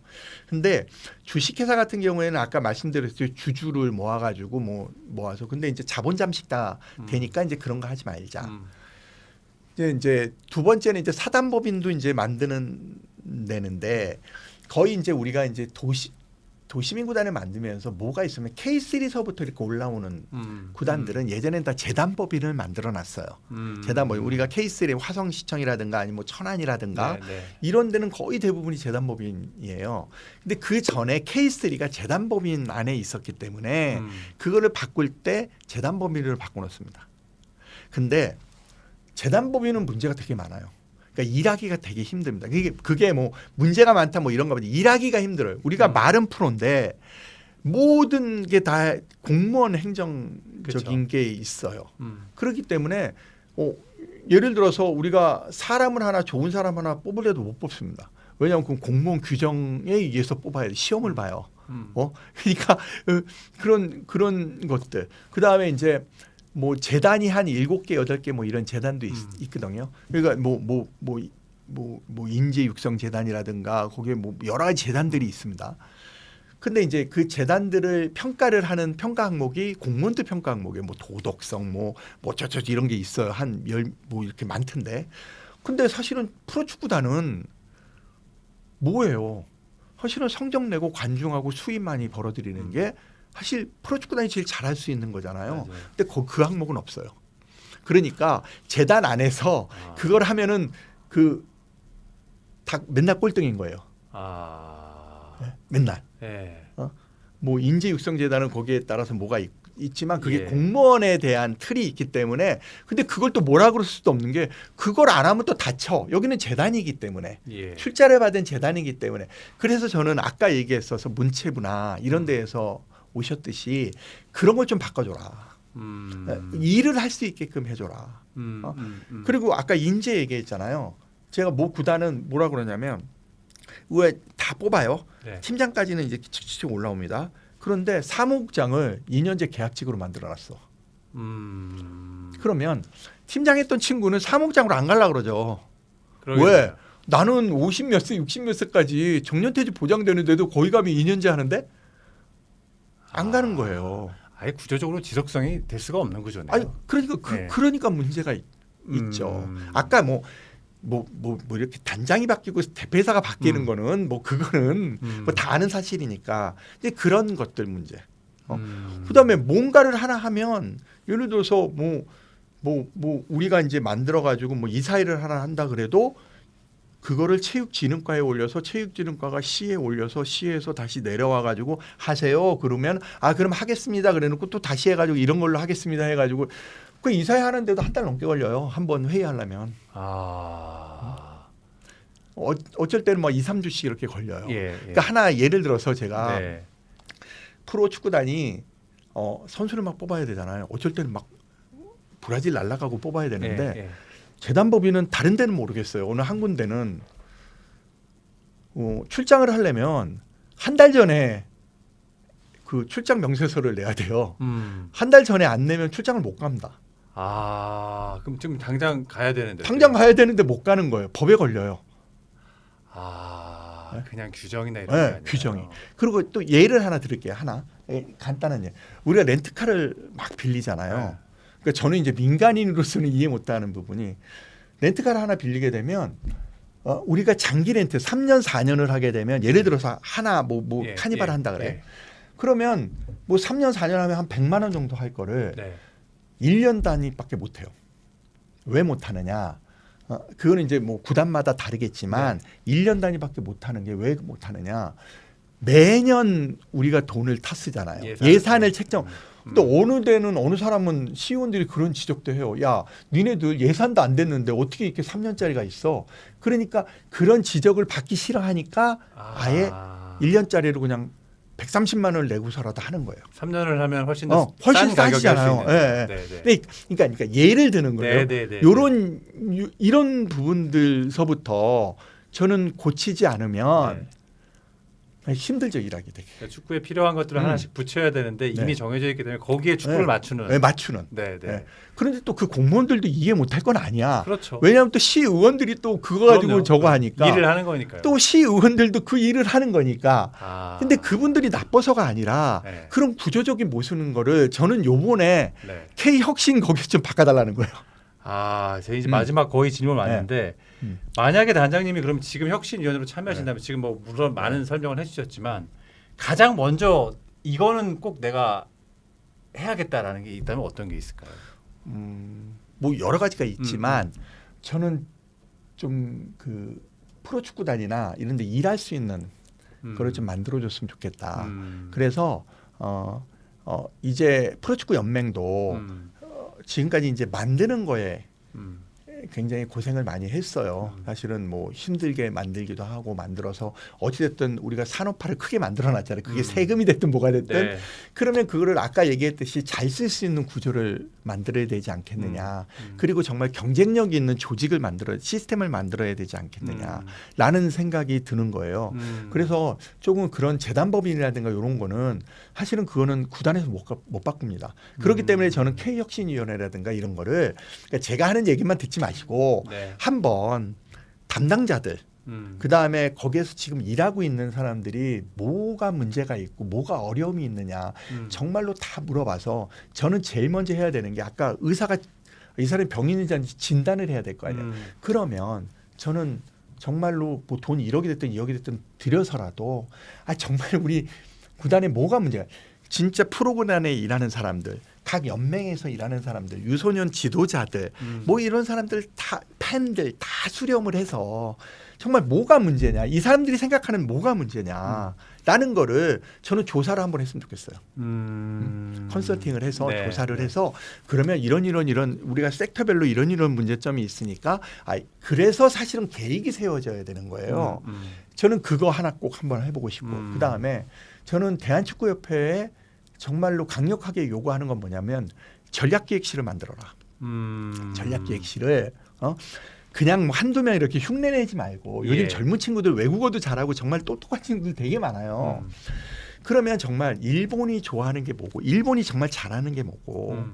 근데 주식회사 같은 경우에는 아까 말씀드렸듯이 주주를 모아가지고 모아서 근데 이제 자본 잠식다 되니까 이제 그런 거 하지 말자. 이제 두 번째는 이제 사단법인도 이제 되는데 거의 이제 우리가 이제 도시민 구단을 만들면서 뭐가 있으면 K3서부터 이렇게 올라오는 구단들은 예전엔 다 재단법인을 만들어놨어요. 재단법인 우리가 K3 화성시청이라든가 아니면 뭐 천안이라든가 네, 네. 이런 데는 거의 대부분이 재단법인이에요. 근데 그 전에 K3가 재단법인 안에 있었기 때문에 그거를 바꿀 때 재단법인으로 바꿔놓습니다. 근데 재단법인은 문제가 되게 많아요. 그러니까 일하기가 되게 힘듭니다. 그게 뭐 문제가 많다 뭐 이런 거보다 일하기가 힘들어요. 우리가 말은 프로인데 모든 게 다 공무원 행정적인 그쵸. 게 있어요. 그렇기 때문에 예를 들어서 우리가 사람을 하나 좋은 사람 하나 뽑으려도 못 뽑습니다. 왜냐하면 그 공무원 규정에 의해서 뽑아야 돼. 시험을 봐요. 그러니까 그런 것들. 그 다음에 이제 뭐 재단이 한 7개, 8개 뭐 이런 재단도 있거든요. 그러니까 뭐 인재 육성 재단이라든가 거기에 뭐 여러 가지 재단들이 있습니다. 근데 이제 그 재단들을 평가를 하는 평가 항목이 공무원들 평가 항목에 뭐 도덕성 뭐 이런 게 있어요. 한 10 뭐 이렇게 많던데. 근데 사실은 프로축구단은 뭐예요? 사실은 성적 내고 관중하고 수입 많이 벌어들이는 게 사실 프로축구단이 제일 잘할 수 있는 거잖아요. 맞아요. 근데 그 항목은 없어요. 그러니까 재단 안에서 그걸 하면은 다 맨날 꼴등인 거예요. 맨날. 예. 뭐 인재 육성 재단은 거기에 따라서 뭐가 있지만 그게 예. 공무원에 대한 틀이 있기 때문에 근데 그걸 또 뭐라 그럴 수도 없는 게 그걸 안 하면 또 다쳐. 여기는 재단이기 때문에. 예. 출자를 받은 재단이기 때문에. 그래서 저는 아까 얘기했어서 문체부나 이런 데에서 오셨듯이 그런 걸 좀 바꿔줘라. 일을 할 수 있게끔 해줘라. 그리고 아까 인재 얘기했잖아요. 제가 모 구단은 뭐라 그러냐면 왜 다 뽑아요. 네. 팀장까지는 이제 칙칙 올라옵니다. 그런데 사무국장을 2년제 계약직으로 만들어놨어. 그러면 팀장 했던 친구는 사무국장으로 안 가려고 그러죠. 왜? 나는 50 몇 세, 60 몇 세까지 정년퇴직 보장되는데도 거기 가면 2년제 하는데 안 가는 거예요. 아예 구조적으로 지속성이 될 수가 없는 구조네요. 아니 그러니까 네. 그러니까 문제가 있죠. 아까 뭐 이렇게 단장이 바뀌고 대표이사가 바뀌는 거는 뭐 그거는 뭐 다 아는 사실이니까. 근데 그런 것들 문제. 그다음에 뭔가를 하나 하면 예를 들어서 뭐 뭐 우리가 이제 만들어 가지고 뭐 이사회를 하나 한다 그래도 그거를 체육진흥과에 올려서 체육진흥과가 시에 올려서 시에서 다시 내려와 가지고 하세요. 그러면 그럼 하겠습니다. 그래놓고 또 다시 해가지고 이런 걸로 하겠습니다. 해가지고 그 이사회 하는데도 한 달 넘게 걸려요. 한 번 회의하려면. 어쩔 때는 뭐 2, 3주씩 이렇게 걸려요. 그러니까 하나 예를 들어서 제가 네. 프로 축구단이 선수를 막 뽑아야 되잖아요. 어쩔 때는 막 브라질 날아가고 뽑아야 되는데 재단법인은 다른 데는 모르겠어요. 어느 한 군데는 출장을 하려면 한 달 전에 그 출장 명세서를 내야 돼요. 한 달 전에 안 내면 출장을 못 갑니다. 그럼 지금 당장 가야 되는데. 당장 가야 되는데 못 가는 거예요. 법에 걸려요. 그냥 규정이나 이런 게 네, 아니라. 규정이. 그리고 또 예를 하나 드릴게요. 하나 간단한 예. 우리가 렌트카를 막 빌리잖아요. 네. 그러니까 저는 이제 민간인으로서는 이해 못하는 부분이 렌트카를 하나 빌리게 되면 우리가 장기 렌트 3년 4년을 하게 되면 예를 들어서 하나 카니발 한다 그래. 그러면 뭐 3년 4년 하면 한 100만 원 정도 할 거를 1년 단위밖에 못 해요. 왜 못 하느냐? 그거는 이제 뭐 구단마다 다르겠지만 1년 단위밖에 못 하는 게 왜 못 하느냐? 매년 우리가 돈을 타 쓰잖아요. 예산을 책정. 또 어느 데는 어느 사람은 시의원들이 그런 지적도 해요. 야, 니네들 예산도 안 됐는데 어떻게 이렇게 3년짜리가 있어? 그러니까 그런 지적을 받기 싫어하니까 아예 1년짜리로 그냥 130만 원을 내고서라도 하는 거예요. 3년을 하면 훨씬 더 훨씬 싼 가격이 할 수 싸지잖아요. 있는. 네. 그러니까 예를 드는 거예요. 이런 부분들서부터 저는 고치지 않으면 힘들죠, 일하기 되게. 그러니까 축구에 필요한 것들을 하나씩 붙여야 되는데 이미 정해져 있기 때문에 거기에 축구를 맞추는. 맞추는. 네. 그런데 또 그 공무원들도 이해 못할 건 아니야. 그렇죠. 왜냐하면 또 시의원들이 또 그거 가지고 그럼요. 저거 하니까. 일을 하는 거니까요. 또 시의원들도 그 일을 하는 거니까. 근데 그분들이 나빠서가 아니라 그런 구조적인 모습인 거를 저는 요번에 K혁신 거기서 좀 바꿔달라는 거예요. 제 이제 마지막 거의 질문 왔는데 만약에 단장님이 그럼 지금 혁신위원으로 참여하신다면 지금 뭐 물론 많은 설명을 해주셨지만 가장 먼저 이거는 꼭 내가 해야겠다라는 게 있다면 어떤 게 있을까요? 뭐 여러 가지가 있지만 저는 좀 그 프로축구단이나 이런 데 일할 수 있는 그걸 좀 만들어줬으면 좋겠다. 그래서 이제 프로축구 연맹도 지금까지 이제 만드는 거에 굉장히 고생을 많이 했어요. 사실은 뭐 힘들게 만들기도 하고 만들어서 어찌됐든 우리가 산업화를 크게 만들어놨잖아요. 그게 세금이 됐든 뭐가 됐든 그러면 그거를 아까 얘기했듯이 잘 쓸 수 있는 구조를 만들어야 되지 않겠느냐. 그리고 정말 경쟁력 있는 조직을 시스템을 만들어야 되지 않겠느냐라는 생각이 드는 거예요. 그래서 조금 그런 재단법인이라든가 이런 거는 사실은 그거는 구단에서 못 바꿉니다. 그렇기 때문에 저는 K혁신위원회라든가 이런 거를 그러니까 제가 하는 얘기만 듣지 마시고 한번 담당자들 그다음에 거기에서 지금 일하고 있는 사람들이 뭐가 문제가 있고 뭐가 어려움이 있느냐 정말로 다 물어봐서 저는 제일 먼저 해야 되는 게 아까 의사가 이 사람이 병인인지 아닌지 진단을 해야 될 거 아니에요. 그러면 저는 정말로 뭐 돈 1억이 됐든 2억이 됐든 들여서라도 정말 우리 구단에 뭐가 문제가 진짜 프로구단에 일하는 사람들 각 연맹에서 일하는 사람들 유소년 지도자들 뭐 이런 사람들 다 팬들 다 수렴을 해서 정말 뭐가 문제냐 이 사람들이 생각하는 뭐가 문제냐라는 거를 저는 조사를 한번 했으면 좋겠어요. 컨설팅을 해서 조사를 해서 그러면 이런 우리가 섹터별로 이런 문제점이 있으니까 그래서 사실은 계획이 세워져야 되는 거예요. 저는 그거 하나 꼭 한번 해보고 싶고 그다음에 저는 대한축구협회에 정말로 강력하게 요구하는 건 뭐냐면 전략기획실을 만들어라. 전략기획실을 그냥 뭐 한두 명 이렇게 흉내내지 말고 요즘 젊은 친구들 외국어도 잘하고 정말 똑똑한 친구들 되게 많아요. 그러면 정말 일본이 좋아하는 게 뭐고 일본이 정말 잘하는 게 뭐고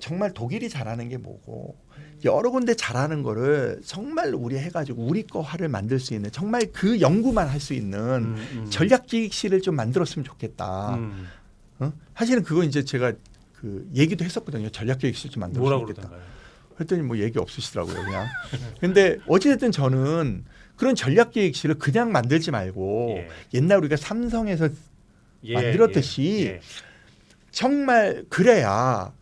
정말 독일이 잘하는 게 뭐고 여러 군데 잘하는 거를 정말 우리 해가지고 우리 거화를 만들 수 있는 정말 그 연구만 할 수 있는 전략기획실을 좀 만들었으면 좋겠다. 사실은 그거 이제 제가 그 얘기도 했었거든요. 전략기획실 좀 만들었으면 좋겠다. 그랬더니 뭐 얘기 없으시더라고요, 그냥. 근데 어찌됐든 저는 그런 전략기획실을 그냥 만들지 말고 옛날 우리가 삼성에서 만들었듯이 정말 그래야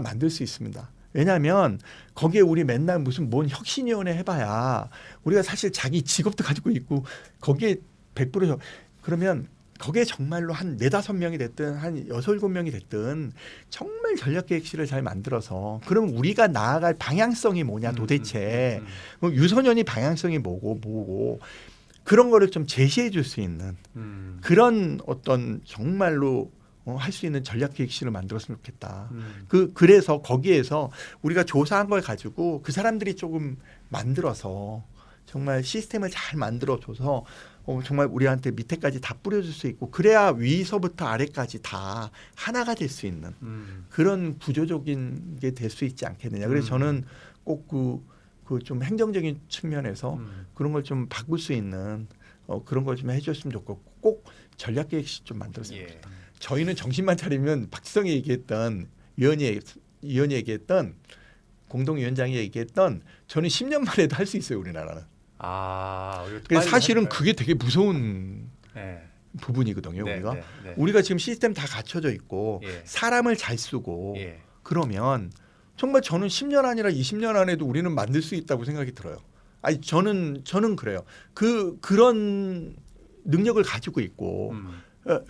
만들 수 있습니다. 왜냐하면 거기에 우리 맨날 무슨 뭔 혁신위원회 해봐야 우리가 사실 자기 직업도 가지고 있고 거기에 100% 그러면 거기에 정말로 한 4-5명이 됐든 한 6-7명이 됐든 정말 전략계획실을 잘 만들어서 그럼 우리가 나아갈 방향성이 뭐냐 도대체 유소년이 방향성이 뭐고 그런 거를 좀 제시해 줄 수 있는 그런 어떤 정말로 할 수 있는 전략계획실을 만들었으면 좋겠다. 그래서 거기에서 우리가 조사한 걸 가지고 그 사람들이 조금 만들어서 정말 시스템을 잘 만들어줘서 정말 우리한테 밑에까지 다 뿌려줄 수 있고 그래야 위서부터 아래까지 다 하나가 될 수 있는 그런 구조적인 게 될 수 있지 않겠느냐. 그래서 저는 꼭 그 좀 행정적인 측면에서 그런 걸 좀 바꿀 수 있는 그런 걸 좀 해줬으면 좋겠고 꼭 전략계획실 좀 만들었으면 좋겠다. 저희는 정신만 차리면 박지성이 얘기했던 위원이 얘기했던 공동위원장이 얘기했던 저는 10년 만에도 할 수 있어요 우리나라는. 그래서 사실은 그게 되게 무서운 부분이거든요. 우리가 우리가 지금 시스템 다 갖춰져 있고 사람을 잘 쓰고 그러면 정말 저는 10년 아니라 20년 안에도 우리는 만들 수 있다고 생각이 들어요. 아니 저는 그래요. 그런 능력을 가지고 있고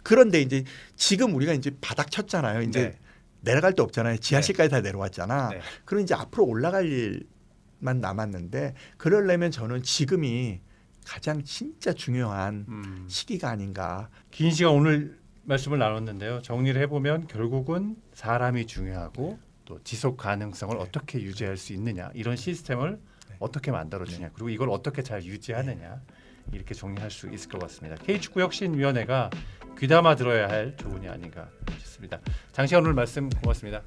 그런데 이제 지금 우리가 이제 바닥 쳤잖아요. 이제 내려갈 데 없잖아요. 지하실까지 다 내려왔잖아. 그럼 이제 앞으로 올라갈 일만 남았는데 그러려면 저는 지금이 가장 진짜 중요한 시기가 아닌가. 긴 시간 오늘 말씀을 나눴는데요. 정리를 해보면 결국은 사람이 중요하고 또 지속 가능성을 어떻게 유지할 수 있느냐 이런 시스템을 어떻게 만들어주냐 그리고 이걸 어떻게 잘 유지하느냐 이렇게 정리할 수 있을 것 같습니다. K축구혁신위원회가 귀담아 들어야 할 조언이 아닌가 싶습니다. 장시간 오늘 말씀 고맙습니다.